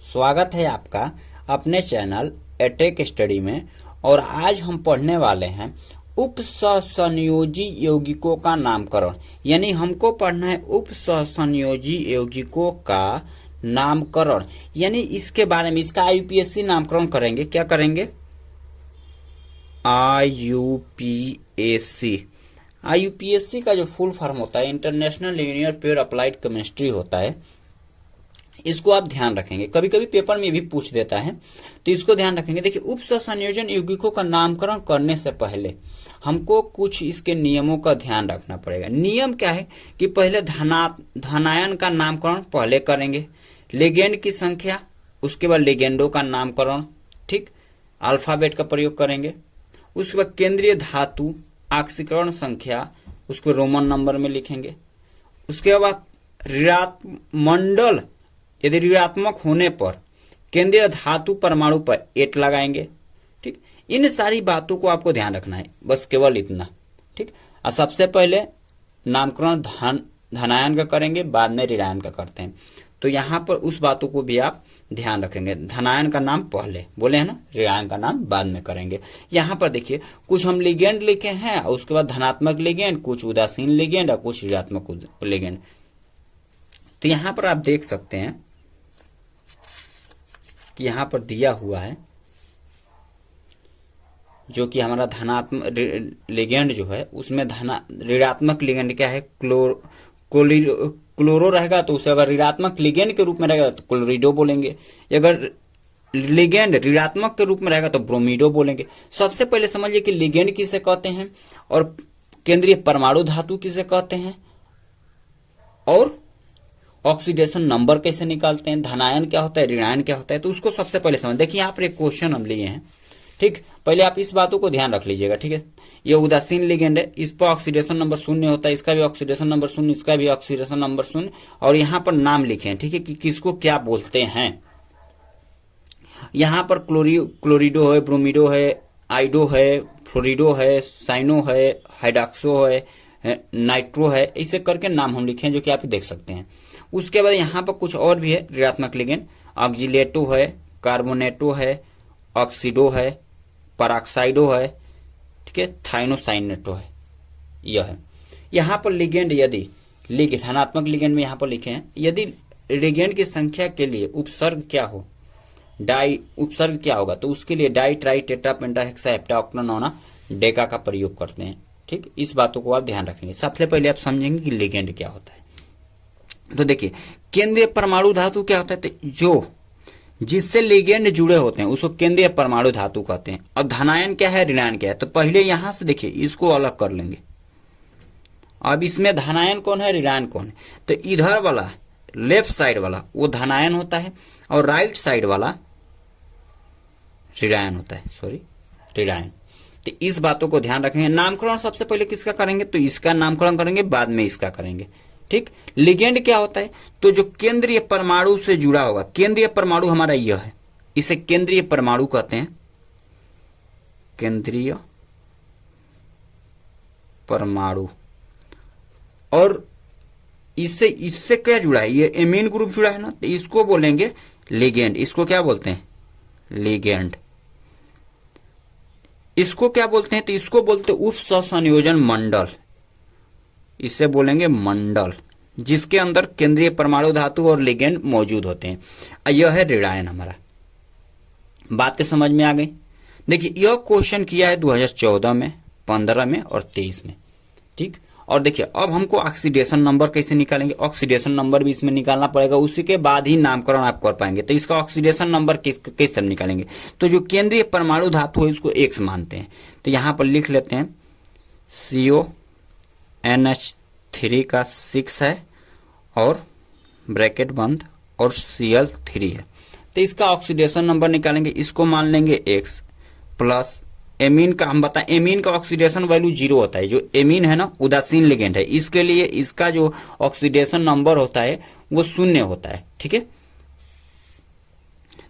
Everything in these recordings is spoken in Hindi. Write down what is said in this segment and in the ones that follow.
स्वागत है आपका अपने चैनल एटेक स्टडी में। और आज हम पढ़ने वाले हैं उपसंयोजी यौगिकों का नामकरण। यानी हमको पढ़ना है उपसंयोजी यौगिकों का नामकरण, यानी इसके बारे में इसका आईयूपीएससी नामकरण करेंगे। क्या करेंगे? आईयूपीएससी। आईयूपीएससी का जो फुल फॉर्म होता है international union pure applied chemistry होता है। इसको आप ध्यान रखेंगे, कभी कभी पेपर में भी पूछ देता है, तो इसको ध्यान रखेंगे। देखिए, उपसंयोजन यौगिकों का नामकरण करने से पहले हमको कुछ इसके नियमों का ध्यान रखना पड़ेगा। नियम क्या है कि पहले धनायन का नामकरण पहले करेंगे, लिगेंड की संख्या, उसके बाद लिगेंडों का नामकरण, ठीक, अल्फाबेट का प्रयोग करेंगे। उसके बाद केंद्रीय धातु ऑक्सीकरण संख्या, उसको रोमन नंबर में लिखेंगे। उसके बाद मंडल, यदि ऋणात्मक होने पर केंद्रीय धातु परमाणु पर 8 लगाएंगे। ठीक, इन सारी बातों को आपको ध्यान रखना है, बस केवल इतना। ठीक, और सबसे पहले नामकरण धनायन का करेंगे, बाद में ऋणायन का करते हैं। तो यहाँ पर उस बातों को भी आप ध्यान रखेंगे। धनायन का नाम पहले बोले हैं ना, ऋणायन का नाम बाद में करेंगे। यहाँ पर देखिए, कुछ हम लिगेंड लिखे हैं और उसके बाद धनात्मक लिगेंड, कुछ उदासीन लिगेंड और कुछ ऋणात्मक लिगेंड। तो यहाँ पर आप देख सकते हैं कि यहाँ पर दिया हुआ है जो कि हमारा धनात्मक लिगेंड जो है उसमें ऋणात्मक लिगेंड क्या है, क्लोरो रहेगा तो उसे अगर ऋणात्मक लिगेंड के रूप में रहेगा तो क्लोरिडो बोलेंगे। अगर लिगेंड ऋणात्मक के रूप में रहेगा तो ब्रोमीडो बोलेंगे। सबसे पहले समझिए कि लिगेंड किसे कहते हैं और केंद्रीय परमाणु धातु किसे कहते हैं और ऑक्सीडेशन नंबर कैसे निकालते हैं, धनायन क्या होता है, ऋणायन क्या होता है, तो उसको सबसे पहले समझ। देखिए, यहाँ पर एक क्वेश्चन हम लिए हैं। ठीक, पहले आप इस बातों को ध्यान रख लीजिएगा। ठीक है, ये उदासीन लिगेंड है, इस पर ऑक्सीडेशन नंबर 0 होता है, इसका भी ऑक्सीडेशन नंबर 0, इसका भी ऑक्सीडेशन नंबर 0, और यहाँ पर नाम लिखे हैं। ठीक है, कि किसको क्या बोलते हैं। यहाँ पर क्लोरिडो है, ब्रोमिडो है, आइडो है, फ्लोरिडो है, साइनो है, हाइड्रॉक्सो है, नाइट्रो है, ऐसे करके नाम हम लिखे हैं जो कि आप देख सकते हैं। उसके बाद यहाँ पर कुछ और भी है ऋणात्मक लिगेंड, ऑक्जिलेटो है, कार्बोनेटो है, ऑक्सीडो है, पराक्साइडो है, ठीक है, थाइनोसाइनेटो है, यह है। यहाँ पर लिगेंड यदि धनात्मक लिगेंड में यहाँ पर लिखे हैं, यदि लिगेंड की संख्या के लिए उपसर्ग क्या हो, उपसर्ग क्या होगा, तो उसके लिए di tri tetra penta hexa hepta octa nona deca का प्रयोग करते हैं। ठीक, इस बातों को आप ध्यान रखेंगे। सबसे पहले आप समझेंगे कि लिगेंड क्या होता है। तो देखिए, केंद्रीय परमाणु धातु क्या होता है, तो जो जिससे लिगेंड जुड़े होते हैं उसको केंद्रीय परमाणु धातु कहते हैं। और धनायन क्या है, ऋणायन क्या है, तो पहले यहां से देखिए इसको अलग कर लेंगे। अब इसमें धनायन कौन है, ऋणायन कौन है, तो इधर वाला लेफ्ट साइड वाला वो धनायन होता है और राइट साइड वाला ऋणायन होता है, ऋणायन। तो इस बातों को ध्यान रखेंगे। नामकरण सबसे पहले किसका करेंगे, तो इसका नामकरण करेंगे, बाद में इसका करेंगे। ठीक, लिगेंड क्या होता है, तो जो केंद्रीय परमाणु से जुड़ा होगा, केंद्रीय परमाणु हमारा यह है, इसे केंद्रीय परमाणु कहते हैं, केंद्रीय परमाणु। और इससे क्या जुड़ा है, ये एमीन ग्रुप जुड़ा है ना, तो इसको बोलेंगे लिगेंड। इसको क्या बोलते हैं, लिगेंड। इसको क्या बोलते हैं, तो इसको बोलते हैं उपसंयोजन मंडल, इसे बोलेंगे मंडल, जिसके अंदर केंद्रीय परमाणु धातु और लिगेंड मौजूद होते हैं। यह है ऋणायन हमारा। बातें समझ में आ गई। देखिए, यह क्वेश्चन किया है 2014 में, 15 में और 23 में। ठीक, और देखिए अब हमको ऑक्सीडेशन नंबर कैसे निकालेंगे, ऑक्सीडेशन नंबर भी इसमें निकालना पड़ेगा, उसी के बाद ही नामकरण आप कर पाएंगे। तो इसका ऑक्सीडेशन नंबर कैसे निकालेंगे, तो जो केंद्रीय परमाणु धातु है उसको X मानते हैं। तो यहाँ पर लिख लेते हैं CONH3 का 6 है और ब्रैकेट बंद और Cl3 है। तो इसका ऑक्सीडेशन नंबर निकालेंगे, इसको मान लेंगे X प्लस एमीन का, हम बताएं एमीन का ऑक्सीडेशन वैल्यू 0 होता है। जो एमीन है ना, उदासीन लिगेंड है, इसके लिए इसका जो ऑक्सीडेशन नंबर होता है वो 0 होता है। ठीक है,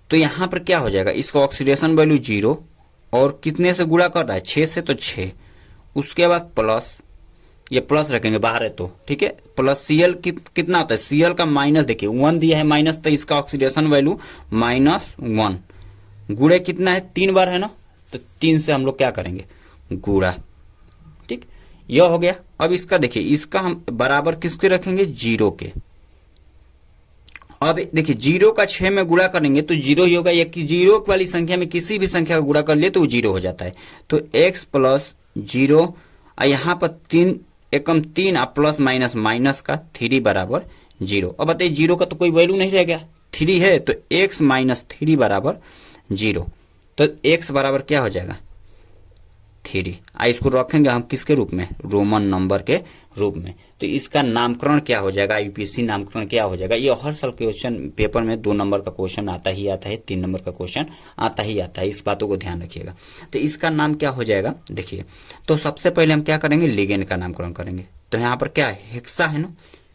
तो यहां पर क्या हो जाएगा, इसका ऑक्सीडेशन वैल्यू 0 और कितने से गुणा कर रहा है, 6 से, तो 6, उसके बाद प्लस ये प्लस रखेंगे बाहर है तो ठीक है। प्लस Cl कितना होता है, Cl का माइनस देखिए 1 दिया है माइनस, तो इसका ऑक्सीडेशन वैल्यू -1। गुणे कितना है 3 बार है ना, तो 3 से हम लोग क्या करेंगे गुणा, ठीक। यह हो गया। अब इसका देखिए, इसका हम बराबर किसके रखेंगे 0 के। अब देखिए 0 का 6 में गुणा करेंगे तो 0 ही होगा, या कि 0 वाली संख्या में किसी भी संख्या का गुणा कर लिए तो वो 0 हो जाता है। तो x प्लस 0 और यहाँ पर 3 एकम 3 और प्लस माइनस माइनस का 3 बराबर 0। अब बताइए 0 का तो कोई वैल्यू नहीं रह गया, 3 है, तो x माइनस 3 बराबर 0। तो x बराबर क्या हो जाएगा 3। इसको रखेंगे हम किसके रूप में, रोमन नंबर के रूप में। तो इसका नामकरण क्या हो जाएगा, यूपीएससी नामकरण क्या हो जाएगा। ये हर साल क्वेश्चन पेपर में 2 नंबर का क्वेश्चन आता ही आता है, 3 नंबर का क्वेश्चन आता ही आता है, इस बातों को ध्यान रखिएगा। तो इसका नाम क्या हो जाएगा देखिए, तो सबसे पहले हम क्या करेंगे लिगेंड का नामकरण करेंगे। तो यहाँ पर क्या है हेक्सा है ना,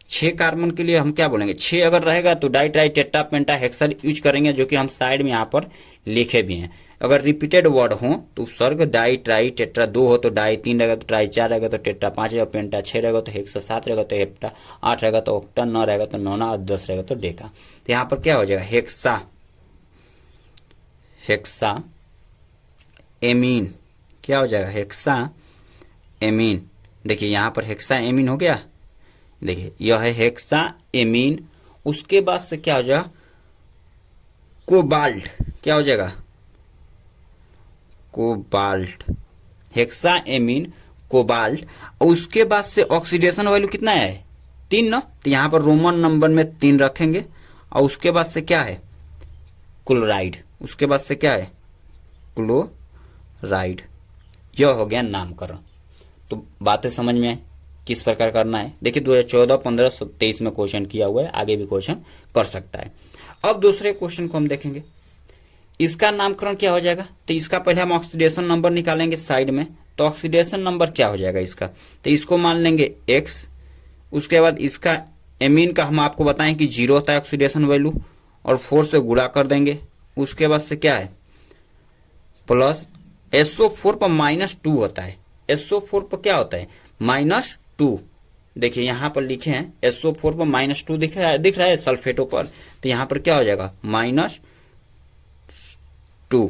6 कार्बन के लिए हम क्या बोलेंगे, 6 अगर रहेगा तो die tri tetra penta hexa use करेंगे, जो कि हम साइड में यहाँ पर लिखे भी हैं। अगर रिपीटेड वर्ड हो तो उपसर्ग डाई ट्राई टेट्रा, 2 हो तो डाई, 3 रहेगा तो ट्राई, 4 रहेगा तो टेट्रा, 5 रहेगा पेंटा, 6 रहेगा तो हेक्सा, 7 रहेगा तो हेप्टा, 8 रहेगा तो ऑक्टा, 9 रहेगा तो नोना और 10 रहेगा तो डेका। तो यहाँ पर क्या हो जाएगा हेक्सा, हेक्सा एमीन, क्या हो जाएगा हेक्सा एमीन। देखिए यहाँ पर हेक्सा एमीन हो गया, देखिए यह है हेक्सा एमीन। उसके बाद से क्या हो जाएगा कोबाल्ट, क्या हो जाएगा कोबाल्ट, हेक्सा एमीन कोबाल्ट। और उसके बाद से ऑक्सीडेशन वैल्यू कितना है 3 ना, तो यहाँ पर रोमन नंबर में 3 रखेंगे। और उसके बाद से क्या है क्लोराइड, उसके बाद से क्या है क्लोराइड। यह हो गया नामकरण। तो बातें समझ में आए किस प्रकार करना है। देखिए 2014, 15, 23 में क्वेश्चन किया हुआ है, आगे भी क्वेश्चन कर सकता है। अब दूसरे क्वेश्चन को हम देखेंगे, इसका नामकरण क्या हो जाएगा। तो इसका पहले हम ऑक्सीडेशन नंबर निकालेंगे साइड में। तो ऑक्सीडेशन नंबर क्या हो जाएगा इसका, तो इसको मान लेंगे x। उसके बाद इसका एमीन का हम आपको बताएं कि 0 होता है ऑक्सीडेशन वैल्यू, और 4 से गुणा कर देंगे। उसके बाद से क्या है प्लस SO4 पर -2 होता है, SO4 पर क्या होता है -2। देखिए यहाँ पर लिखे हैं SO4 पर -2 दिख रहा है सल्फेटो पर, तो यहाँ पर क्या हो जाएगा -2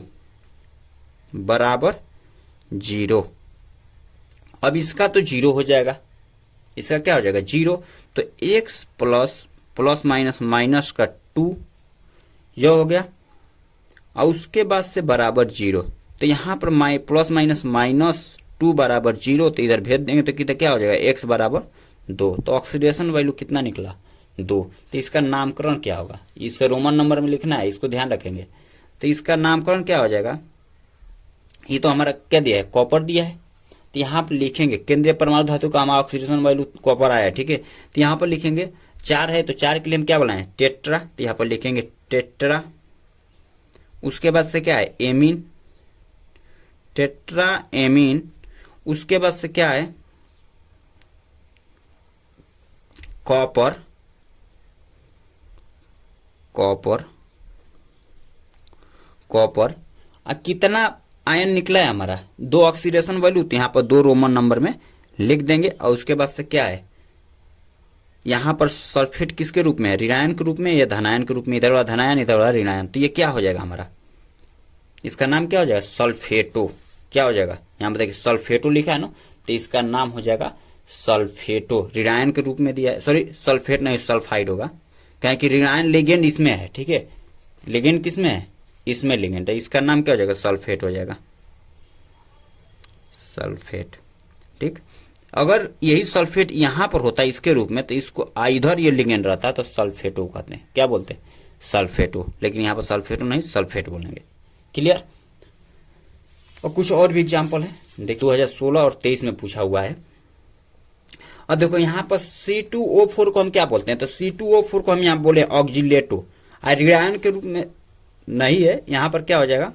बराबर 0। अब इसका तो 0 हो जाएगा, इसका क्या हो जाएगा 0। तो x प्लस माइनस माइनस का 2 यह हो गया, और उसके बाद से बराबर 0। तो यहाँ पर प्लस माइनस -2 बराबर 0, तो इधर भेज देंगे तो कितना क्या हो जाएगा x बराबर 2। तो ऑक्सीडेशन वैल्यू कितना निकला 2। तो इसका नामकरण क्या होगा, इसका रोमन नंबर में लिखना है, इसको ध्यान रखेंगे। तो इसका नामकरण क्या हो जाएगा, ये तो हमारा क्या दिया है कॉपर दिया है, तो यहाँ पर लिखेंगे केंद्रीय परमाणु धातु का हमारा ऑक्सीडेशन वैल्यू कॉपर आया है, ठीक है। तो यहाँ पर लिखेंगे 4 है, तो 4 के लिए हम क्या बनाए टेट्रा, तो यहाँ पर लिखेंगे टेट्रा। उसके बाद से क्या है एमीन, टेट्रा एमीन। उसके बाद से क्या है कॉपर, कॉपर कॉपर। अब कितना आयन निकला है हमारा 2 ऑक्सीडेशन वैल्यू, तो यहाँ पर 2 रोमन नंबर में लिख देंगे। और उसके बाद से क्या है यहाँ पर सल्फेट किसके रूप में है ऋणायन के रूप में या धनायन के रूप में, इधर वाला धनायन इधर वाला ऋणायन। तो ये क्या हो जाएगा हमारा, इसका नाम क्या हो जाएगा सल्फेटो। क्या हो जाएगा यहाँ पर देखिए सल्फेटो लिखा है ना, तो इसका नाम हो जाएगा सल्फेटो। ऋणायन के रूप में दिया है, सॉरी सल्फेट नहीं सल्फाइड होगा, क्या कि ऋणायन लिगेंड इसमें है, ठीक है। लिगेंड किसमें है इसमें लिगेंड है, इसका नाम क्या हो जाएगा सल्फेट हो जाएगा सल्फेट, ठीक। अगर यही सल्फेट यहाँ पर होता है इसके रूप में, तो इसको इधर ये लिगेंड रहता है तो सल्फेटो कहते हैं, क्या बोलते हैं सल्फेटो। लेकिन यहाँ पर सल्फेटो नहीं सल्फेट बोलेंगे, क्लियर। और कुछ और भी एग्जाम्पल है, देखो 2016 और 23 में पूछा हुआ है। और देखो यहाँ पर C2O4 को हम क्या बोलते हैं, तो C2O4 को हम यहाँ बोले ऑक्जिलेटो। ऋणायन के रूप में नहीं है, यहाँ पर क्या हो जाएगा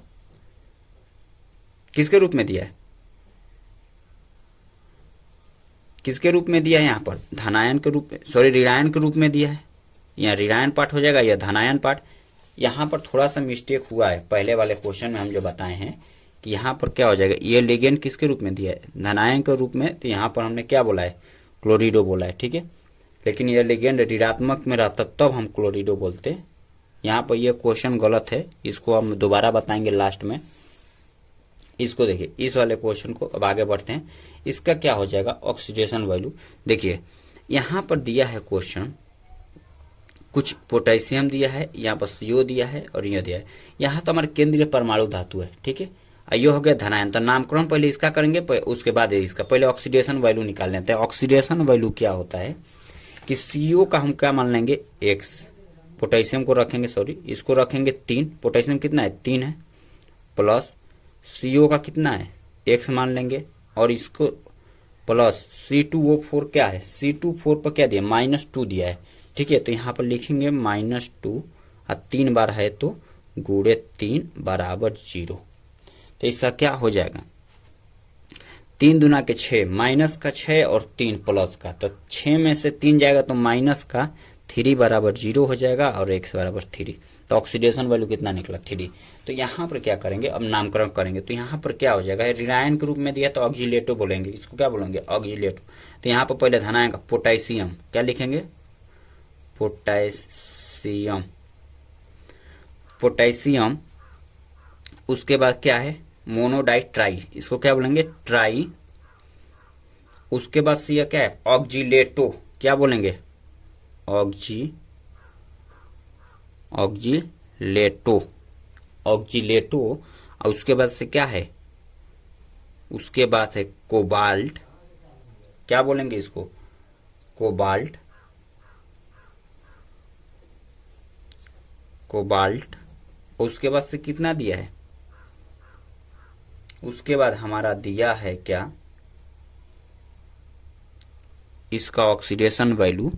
किसके रूप में दिया है, किसके रूप में दिया है यहाँ पर धनायन के रूप में, सॉरी ऋणायन के रूप में दिया है। यहाँ ऋणायन पार्ट हो जाएगा या धनायन पार्ट। यहाँ पर थोड़ा सा मिस्टेक हुआ है, पहले वाले क्वेश्चन में हम जो बताए हैं कि यहाँ पर क्या हो जाएगा ये लिगेंड किसके रूप में दिया है धनायन के रूप में, तो यहाँ पर हमने क्या बोला है क्लोरिडो बोला है, ठीक है। लेकिन यह लिगेंड ऋणात्मक में रहता तब हम क्लोरिडो बोलते हैं। यहाँ पर यह क्वेश्चन गलत है, इसको हम दोबारा बताएंगे लास्ट में। इसको देखिए, इस वाले क्वेश्चन को अब आगे बढ़ते हैं। इसका क्या हो जाएगा ऑक्सीडेशन वैल्यू। देखिए यहाँ पर दिया है क्वेश्चन, कुछ पोटेशियम दिया है, यहाँ पर CO दिया है और यह दिया है। यहाँ तो हमारे केंद्रीय परमाणु धातु है, ठीक है। ये हो गया धनायन। तो नामकरण पहले इसका करेंगे, उसके बाद इसका। पहले ऑक्सीडेशन वैल्यू निकाल लेते हैं। ऑक्सीडेशन वैल्यू क्या होता है कि CO का हम क्या मान लेंगे X, पोटेशियम को रखेंगे, सॉरी इसको रखेंगे 3, पोटेशियम कितना है 3 है, प्लस CO का कितना है X मान लेंगे, और इसको प्लस C2O4 क्या है, C2O4 पर क्या दिया -2 दिया है, ठीक है। तो यहाँ पर लिखेंगे -2 और 3 बार है तो गुणे 3 बराबर 0। तो इसका क्या हो जाएगा 3 दूना के 6, माइनस का 6 और 3 प्लस का, तो 6 में से 3 जाएगा तो माइनस का 3 बराबर 0 हो जाएगा और X बराबर 3। तो ऑक्सीडेशन वैल्यू कितना निकला 3। तो यहाँ पर क्या करेंगे अब नामकरण करेंगे। तो यहाँ पर क्या हो जाएगा, ऋणायन के रूप में दिया तो ऑक्सीलेटो बोलेंगे, इसको क्या बोलेंगे ऑक्सीलेटो। तो यहाँ पर पहले धनायन का पोटेशियम क्या लिखेंगे पोटेशियम, पोटेशियम। उसके बाद क्या है मोनोडाई ट्राई, इसको क्या बोलेंगे ट्राई। उसके बाद सी क्या है ऑक्सीलेटो, क्या बोलेंगे ऑक्सीलेटो, ऑक्सीलेटो। और उसके बाद से क्या है, उसके बाद है कोबाल्ट, क्या बोलेंगे इसको कोबाल्ट, कोबाल्ट। उसके बाद से कितना दिया है, उसके बाद हमारा दिया है क्या इसका ऑक्सीडेशन वैल्यू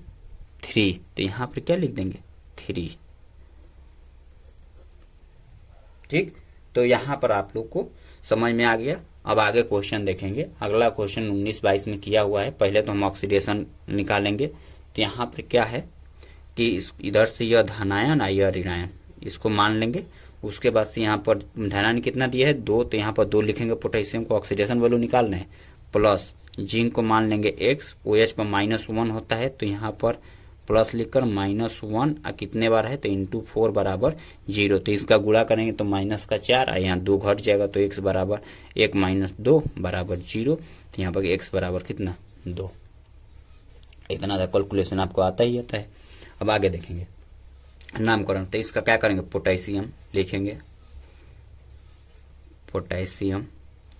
3। तो यहां पर क्या लिख देंगे 3, ठीक। तो यहां पर आप लोग को समझ में आ गया। अब आगे क्वेश्चन देखेंगे। अगला क्वेश्चन 19-22 में किया हुआ है। पहले तो हम ऑक्सीडेशन निकालेंगे। तो यहाँ पर क्या है कि इधर से यह धनायन और यह ऋणायन, इसको मान लेंगे। उसके बाद से यहाँ पर धनायन कितना दिया है 2, तो यहाँ पर 2 लिखेंगे। पोटेशियम को ऑक्सीडेशन वैल्यू निकालना है, प्लस जिंक को मान लेंगे X, OH पर -1 होता है तो यहाँ पर प्लस लिखकर -1 और कितने बार है तो इंटू 4 बराबर 0। तो इसका गुणा करेंगे तो माइनस का 4 और यहाँ 2 घट जाएगा तो X बराबर 1 - 2 बराबर 0। तो यहाँ पर X बराबर कितना 2। इतना था कैलकुलेशन आपको आता ही आता है। अब आगे देखेंगे नामकरण। तो इसका क्या करेंगे पोटेशियम लिखेंगे, पोटेशियम,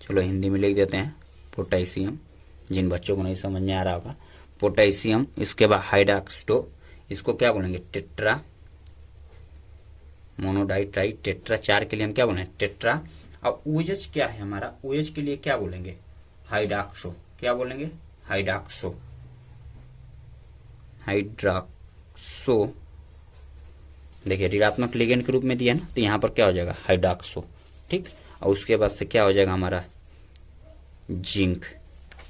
चलो हिंदी में लिख देते हैं पोटेशियम, जिन बच्चों को नहीं समझ में आ रहा होगा पोटेशियम। इसके बाद हाइड्रोक्सो, इसको क्या बोलेंगे टेट्रा, मोनोडाई ट्राई टेट्रा, 4 के लिए हम क्या बोलेंगे टेट्रा। और OH क्या है हमारा, OH के लिए क्या बोलेंगे हाइड्रोक्सो, क्या बोलेंगे हाइड्रोक्सो, हाइड्रोक्सो। देखिए ऋणात्मक लिगेंड के रूप में दिया ना, तो यहाँ पर क्या हो जाएगा हाइड्रोक्सो, ठीक। और उसके बाद से क्या हो जाएगा हमारा जिंक,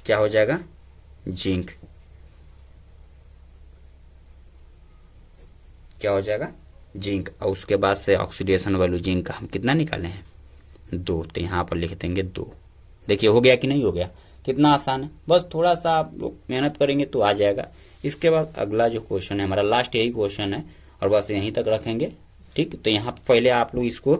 क्या हो जाएगा जिंक, क्या हो जाएगा जिंक। और उसके बाद से ऑक्सीडेशन वैल्यू जिंक का हम कितना निकाले हैं 2, तो यहाँ पर लिख देंगे 2। देखिए हो गया कि नहीं हो गया, कितना आसान है। बस थोड़ा सा आप लोग मेहनत करेंगे तो आ जाएगा। इसके बाद अगला जो क्वेश्चन है हमारा लास्ट यही क्वेश्चन है और बस यहीं तक रखेंगे, ठीक। तो यहाँ पहले आप लोग इसको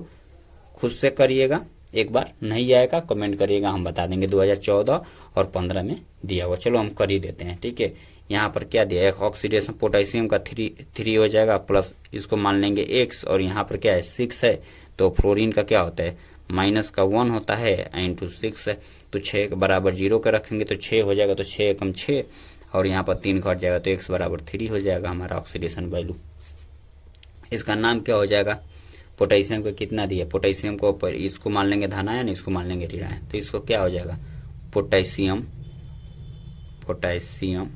खुद से करिएगा, एक बार नहीं आएगा कमेंट करिएगा, हम बता देंगे 2014 और 15 में दिया हुआ। चलो हम कर ही देते हैं, ठीक है। यहाँ पर क्या दिया है ऑक्सीडेशन पोटेशियम का 3 हो जाएगा, प्लस इसको मान लेंगे X, और यहाँ पर क्या है 6 है। तो फ्लोरीन का क्या होता है -1 होता है इंटू 6 है, तो 6 बराबर 0 का रखेंगे तो 6 हो जाएगा, तो 6 कम 6 और यहाँ पर 3 घट जाएगा तो X बराबर 3 हो जाएगा हमारा ऑक्सीडेशन वैल्यू। इसका नाम क्या हो जाएगा पोटेशियम को कितना दिया, पोटेशियम को इसको मान लेंगे धनायन, इसको मान लेंगे ऋणायन। तो इसको क्या हो जाएगा पोटेशियम, पोटेशियम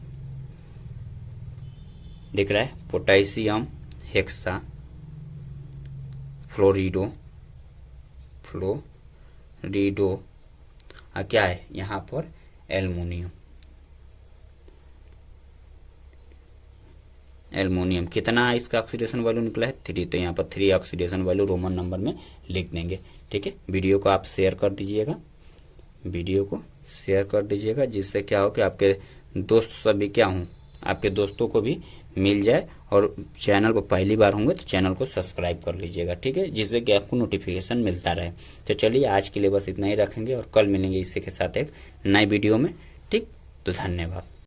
दिख रहा है पोटेशियम हेक्सा फ्लोरिडो, फ्लोरिडो क्या है यहाँ पर एल्युमिनियम, एल्युमिनियम। कितना इसका ऑक्सीडेशन वैल्यू निकला है 3, तो यहाँ पर 3 ऑक्सीडेशन वैल्यू रोमन नंबर में लिख देंगे, ठीक है। वीडियो को आप शेयर कर दीजिएगा, वीडियो को शेयर कर दीजिएगा, जिससे क्या हो कि आपके दोस्त सभी क्या हूँ, आपके दोस्तों को भी मिल जाए। और चैनल पर पहली बार होंगे तो चैनल को सब्सक्राइब कर लीजिएगा, ठीक है, जिससे कि आपको नोटिफिकेशन मिलता रहे। तो चलिए आज के लिए बस इतना ही रखेंगे और कल मिलेंगे इसी के साथ एक नए वीडियो में। ठीक, तो धन्यवाद।